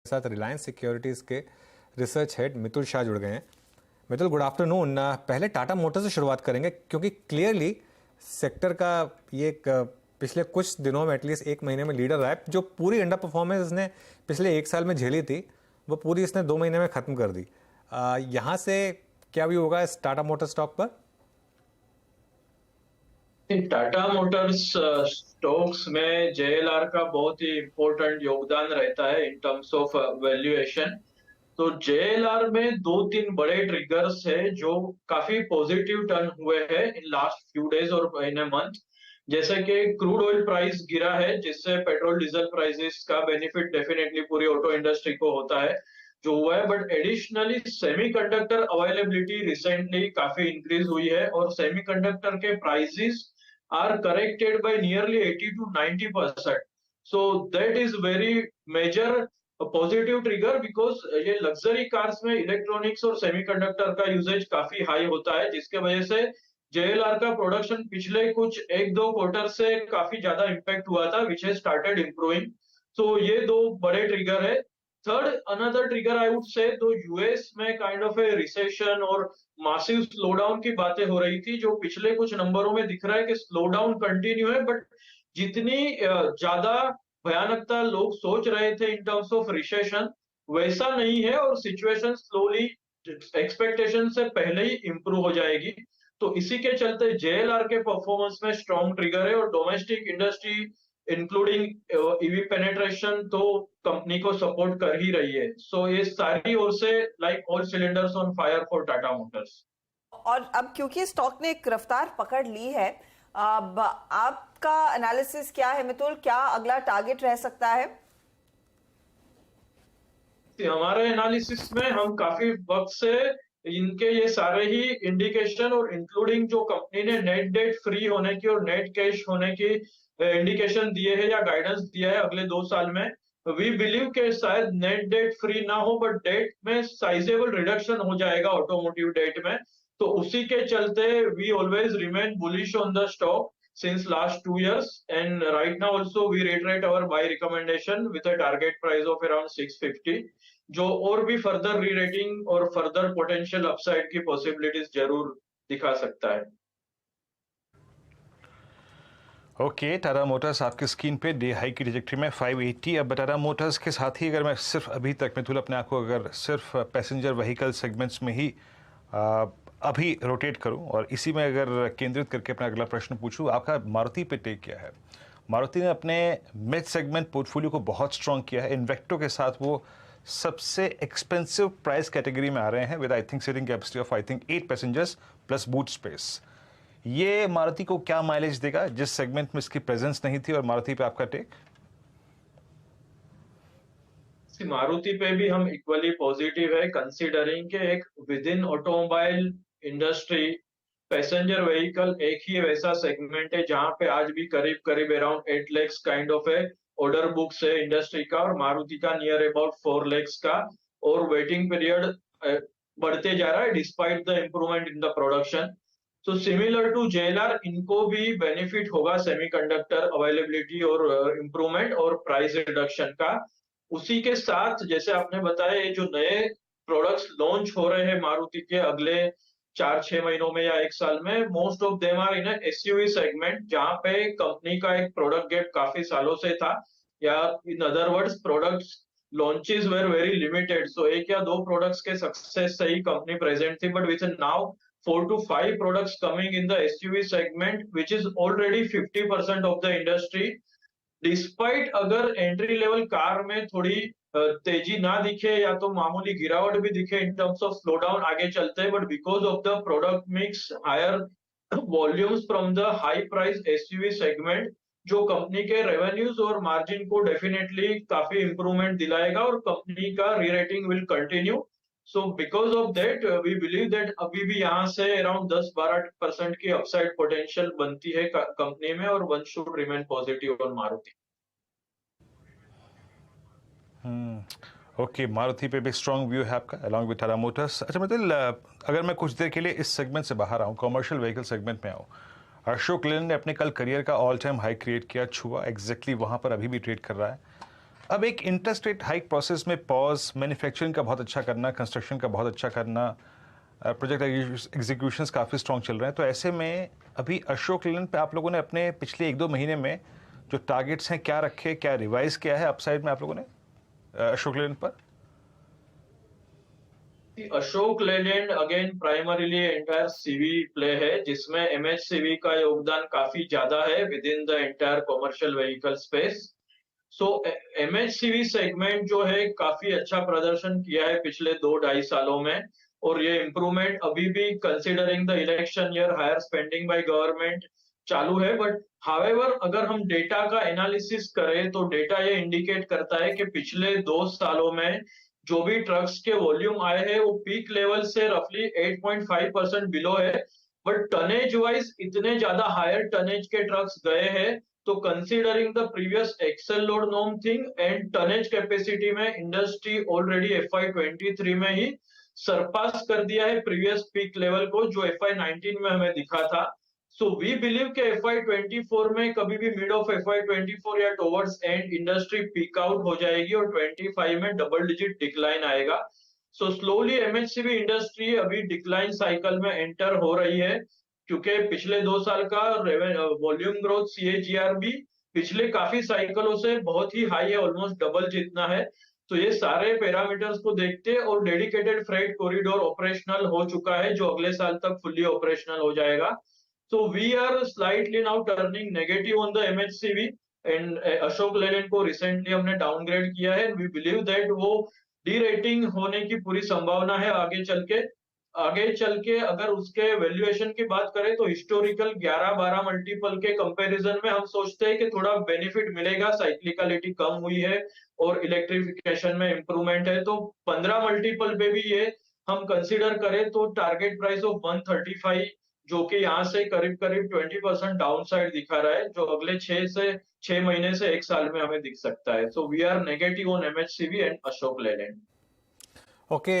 साथ रिलायंस सिक्योरिटीज़ के research head Mitul Shah जुड़ गए हैं। Mitul, good afternoon. पहले टाटा मोटर्स से शुरुआत करेंगे क्योंकि क्लियरली सेक्टर का ये पिछले कुछ दिनों में, एटलीस्ट एक महीने में लीडर रहा है। जो पूरी अंडर परफॉर्मेंस इसने पिछले एक साल में झेली थी वो पूरी इसने 2 महीने में ख़त्म कर दी। यहाँ से क्या भी होगा इस टाटा मोटर्स स्टॉक पर? टाटा मोटर्स स्टॉक्स में जेएलआर का बहुत ही इंपॉर्टेंट योगदान रहता है इन टर्म्स ऑफ वैल्यूएशन। तो जेएलआर में दो तीन बड़े ट्रिगर्स है जो काफी पॉजिटिव टर्न हुए हैं इन लास्ट फ्यू डेज और इन ए मंथ। जैसे कि क्रूड ऑयल प्राइस गिरा है जिससे पेट्रोल डीजल प्राइसेस का बेनिफिट डेफिनेटली पूरी ऑटो इंडस्ट्री को होता है जो हुआ है। But additionally semiconductor availability recently काफी इंक्रीज हुई है और सेमीकंडक्टर के prices are corrected by nearly 80 to 90%. So that is very major positive trigger because ये लग्जरी कार्स में इलेक्ट्रॉनिक्स और सेमीकंडक्टर का यूजेज काफी हाई होता है जिसके वजह से जेएलआर का प्रोडक्शन पिछले कुछ एक दो क्वार्टर से काफी ज्यादा इंपैक्ट हुआ था विच हैज स्टार्टेड इंप्रूविंग। तो ये दो बड़े ट्रिगर है। Third another trigger I would say तो यूएस में काइंड ऑफ ए रिसेशन और मासिव स्लो डाउन की बातें हो रही थी जो पिछले कुछ नंबरों में दिख रहा है कि स्लो डाउन कंटिन्यू है। बट जितनी ज्यादा भयानकता लोग सोच रहे थे इन टर्म्स ऑफ रिसेशन वैसा नहीं है और सिचुएशन स्लोली एक्सपेक्टेशन से पहले ही इंप्रूव हो जाएगी। तो इसी के चलते जेएलआर के परफॉर्मेंस में स्ट्रॉन्ग ट्रिगर है और domestic industry including EV penetration तो कंपनी को सपोर्ट कर ही रही है। सो ये सारी ओर से like all cylinders on fire for Tata Motors. और अब क्योंकि स्टॉक ने एक रफ्तार पकड़ ली है, अब आपका एनालिसिस क्या है मितुल? क्या अगला टारगेट रह सकता है? हमारे एनालिसिस में हम काफी वक्त से इनके ये सारे ही इंडिकेशन और इंक्लूडिंग जो कंपनी ने नेट डेट फ्री होने की और नेट कैश होने की इंडिकेशन दिए हैं या गाइडेंस दिया है अगले 2 साल में। वी बिलीव के शायद नेट डेट फ्री ना हो बट डेट में साइजेबल रिडक्शन हो जाएगा ऑटोमोटिव डेट में। तो उसी के चलते we always remain bullish on the stock since last 2 years and right now also we reiterate our buy recommendation with a target price of around 650 जो और भी फर्दर री-रेटिंग और फर्दर पोटेंशियल अपसाइड की पॉसिबिलिटीज जरूर दिखा सकता है। ओके, टाटा मोटर्स आपकी स्क्रीन पे डे हाई की ट्रैजेक्टरी में 580। अब टाटा मोटर्स के साथ ही अगर मैं सिर्फ अभी तक मिथुल अपने आप को अगर सिर्फ पैसेंजर व्हीकल सेगमेंट्स में ही अभी रोटेट करूं और इसी में अगर केंद्रित करके अपना अगला प्रश्न पूछूं, आपका मारुति पे टेक क्या है? मारुति ने अपने मिड सेगमेंट पोर्टफोलियो को बहुत स्ट्रॉन्ग किया है। इन्वेक्टो के साथ वो सबसे एक्सपेंसिव प्राइस कैटेगरी में आ रहे हैं with I think seating capacity of I think 8 passengers plus boot space. ये मारुति को क्या माइलेज देगा जिस सेगमेंट में इसकी प्रेजेंस नहीं थी, और मारुति पे आपका टेक? मारुति पे भी हम इक्वली पॉजिटिव है कंसीडरिंग के एक with in automobile industry passenger vehicle एक ही वैसा सेगमेंट है जहां पे आज भी करीब करीब अराउंड 8 lakhs काइंड ऑफ है ऑर्डर बुक्स है इंडस्ट्री का और मारुति का नियर अबाउट 4 lakhs का और वेटिंग पीरियड बढ़ते जा रहा है despite the improvement in the production. तो सिमिलर टू जेएलआर इनको भी बेनिफिट होगा सेमीकंडक्टर अवेलेबिलिटी और इम्प्रूवमेंट और प्राइस रिडक्शन का। उसी के साथ जैसे आपने बताया ये जो नए प्रोडक्ट्स लॉन्च हो रहे हैं मारुति के अगले 4-6 महीनों में या एक साल में most of them are in SUV segment जहां पे कंपनी का एक प्रोडक्ट गैप काफी सालों से था या in other words products launches were very limited. So एक या दो प्रोडक्ट्स के सक्सेस से ही कंपनी प्रेजेंट थी but with now 4 to 5 products coming in the SUV segment which is already 50% of the industry। Despite अगर एंट्री लेवल कार में थोड़ी तेजी ना दिखे या तो मामूली गिरावट भी दिखे in terms of slowdown आगे चलते हैं but because of the product mix higher volumes from the high price SUV segment जो कंपनी के रेवेन्यूज और मार्जिन को डेफिनेटली काफी इंप्रूवमेंट दिलाएगा और कंपनी का rerating will continue. So because of that we believe that अभी भी यहाँ से अराउंड 10-12% की अपसाइड पोटेंशियल बनती है कंपनी में और one should remain positive on Maruti. Okay, Maruti पे भी स्ट्रॉन्ग व्यू है आपका अलॉन्ग विद टाटा मोटर्स। अच्छा मितुल, अगर मैं कुछ देर के लिए इस सेगमेंट से बाहर आऊँ, कमर्शियल व्हीकल सेगमेंट में आऊँ, अशोक लेलैंड ने अपने कल करियर का ऑल टाइम हाई क्रिएट किया, छुआ एग्जैक्टली वहाँ पर अभी भी ट्रेड कर रहा है। अब एक इंटरेस्ट रेट हाइक प्रोसेस में पॉज, मैन्युफैक्चरिंग का बहुत अच्छा करना, कंस्ट्रक्शन का बहुत अच्छा करना, प्रोजेक्ट एग्जीक्यूशंस काफ़ी स्ट्रॉन्ग चल रहे हैं, तो ऐसे में अभी अशोक लेलैंड पे आप लोगों ने अपने पिछले 1-2 महीने में जो टारगेट्स हैं क्या रखे, क्या रिवाइज किया है अपसाइड में आप लोगों ने अशोक लेलैंड पर? Ashok Leyland again primarily entire CV play है, जिसमें एमएचसीवी का योगदान काफी ज्यादा है within the entire commercial vehicle space. So MHCV segment जो है काफी अच्छा प्रदर्शन किया है पिछले 2-2.5 सालों में, और ये इम्प्रूवमेंट अभी भी considering the election year higher spending by government चालू है। बट हावेवर अगर हम डेटा का एनालिसिस करें तो डेटा ये इंडिकेट करता है कि पिछले 2 सालों में जो भी ट्रक्स के वॉल्यूम आए हैं वो पीक लेवल से रफली 8.5% बिलो है, बट टनेज वाइज इतने ज्यादा हायर टनेज के ट्रक्स गए हैं, तो considering the previous axle load norm thing and tonnage capacity में इंडस्ट्री ऑलरेडी FY23 में ही सरपास कर दिया है प्रीवियस पीक लेवल को, जो FY19 में हमें दिखा था। सो वी बिलीव के FY24 में कभी भी मिड ऑफ FY24 या towards and industry peak out हो जाएगी और 25 में डबल डिजिट डिक्लाइन आएगा। सो स्लोली एमएचसीवी इंडस्ट्री अभी डिक्लाइन साइकिल में एंटर हो रही है, क्योंकि पिछले 2 साल का वॉल्यूम ग्रोथ CAGR भी पिछले काफी साइकिलों से बहुत ही हाई है, ऑलमोस्ट डबल जितना है। तो ये सारे पैरामीटर्स को देखते और डेडिकेटेड फ्रेट कॉरिडोर ऑपरेशनल हो चुका है, जो अगले साल तक फुल्ली ऑपरेशनल हो जाएगा। So we are slightly now turning negative on the MHCV and Ashok Leyland को रिसेंटली हमने डाउनग्रेड किया है। We believe that वो डी-रेटिंग होने की पूरी संभावना है आगे चल के। अगर उसके वैल्यूएशन की बात करें तो हिस्टोरिकल 11-12 मल्टीपल के कंपैरिजन में हम सोचते हैं कि थोड़ा बेनिफिट मिलेगा, साइक्लिकलिटी कम हुई है और इलेक्ट्रिफिकेशन में इंप्रूवमेंट है, तो 15 मल्टीपल पे भी ये हम कंसीडर करें तो टारगेट प्राइस ऑफ 135, जो कि यहाँ से करीब करीब 20% डाउन साइड दिखा रहा है, जो अगले 6 महीने से 1 साल में हमें दिख सकता है। So we are negative on MHCV and Ashok Leyland. Okay